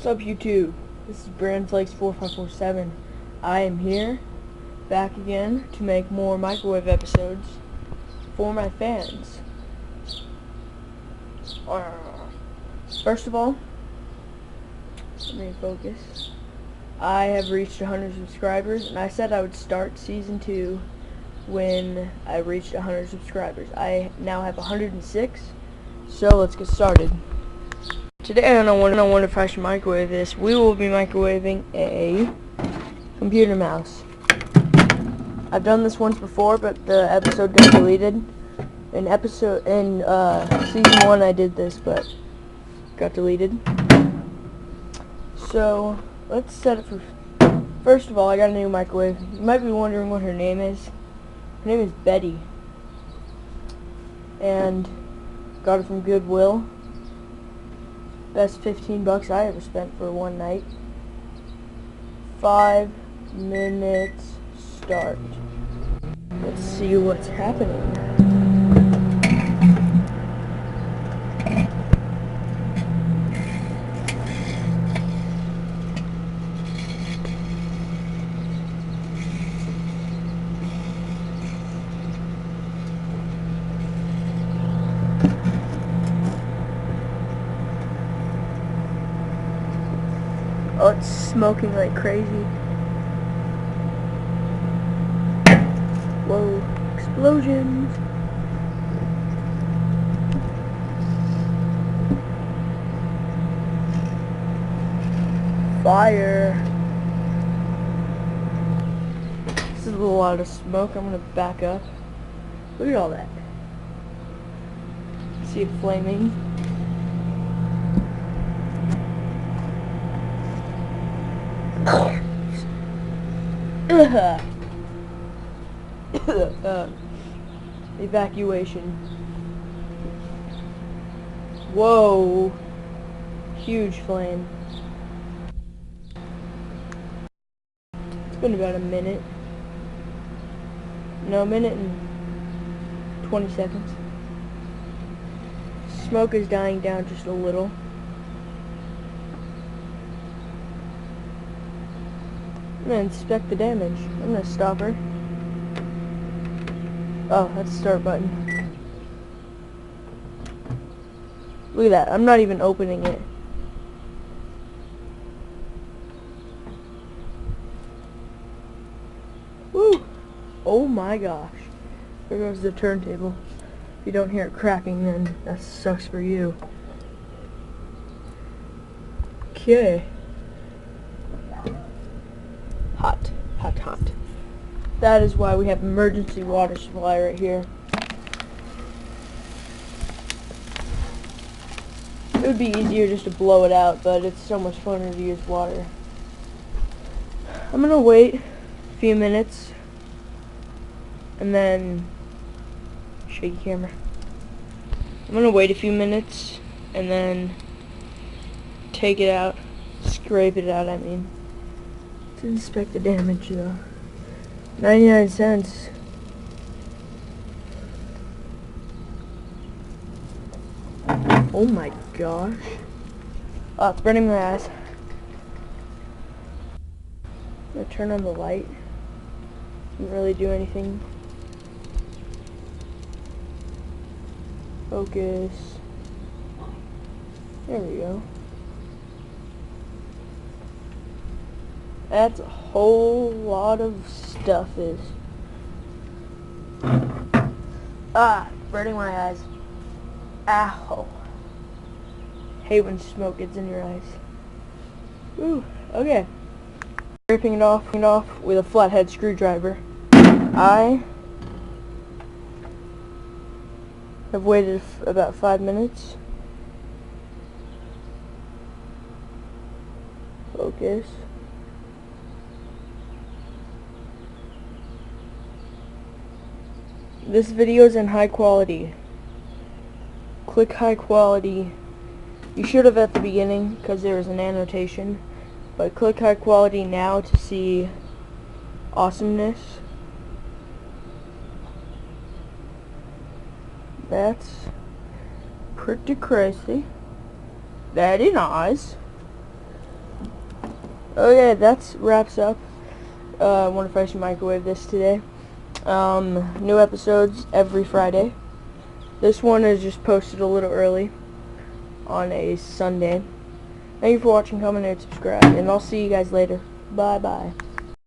What's up, YouTube? This is BrandFlakes4547. I am here, back again, to make more microwave episodes for my fans. First of all, let me focus. I have reached 100 subscribers, and I said I would start Season 2 when I reached 100 subscribers. I now have 106, so let's get started. Today on I Wonder If I Should Microwave This, we will be microwaving a computer mouse. I've done this once before, but the episode got deleted. In Season 1 I did this, but got deleted. So, let's set it for... First of all, I got a new microwave. You might be wondering what her name is. Her name is Betty. And got it from Goodwill. Best $15 I ever spent for one night. 5 minutes start. Let's see what's happening. Oh, it's smoking like crazy. Whoa, explosions. Fire. This is a lot of smoke. I'm gonna back up. Look at all that. See it flaming. Evacuation. Whoa, huge flame. It's been about a minute. No, a minute and 20 seconds. Smoke is dying down just a little. I'm gonna inspect the damage. I'm gonna stop her. Oh, that's the start button. Look at that. I'm not even opening it. Woo! Oh my gosh. There goes the turntable. If you don't hear it cracking, then that sucks for you. Okay. Hot, hot, hot. That is why we have emergency water supply right here. It would be easier just to blow it out, but it's so much funner to use water. I'm gonna wait a few minutes and then shaky camera. I'm gonna wait a few minutes and then take it out, scrape it out, I mean. To inspect the damage though. 99 cents. Oh my gosh. Oh, it's burning my eyes. I'm gonna turn on the light. Didn't really do anything. Focus. There we go. That's a whole lot of stuff is. Burning my eyes. Ow. Hate when smoke gets in your eyes. Ooh, okay. Ripping it off with a flathead screwdriver. I have waited about 5 minutes. Focus. This video is in high quality. Click high quality. You should have at the beginning because there was an annotation. But click high quality now to see awesomeness. That's pretty crazy. Very nice. Okay, that wraps up. I wonder if I should microwave this today. New episodes every Friday. This one is just posted a little early on a Sunday. Thank you for watching, comment, and subscribe, and I'll see you guys later. Bye-bye.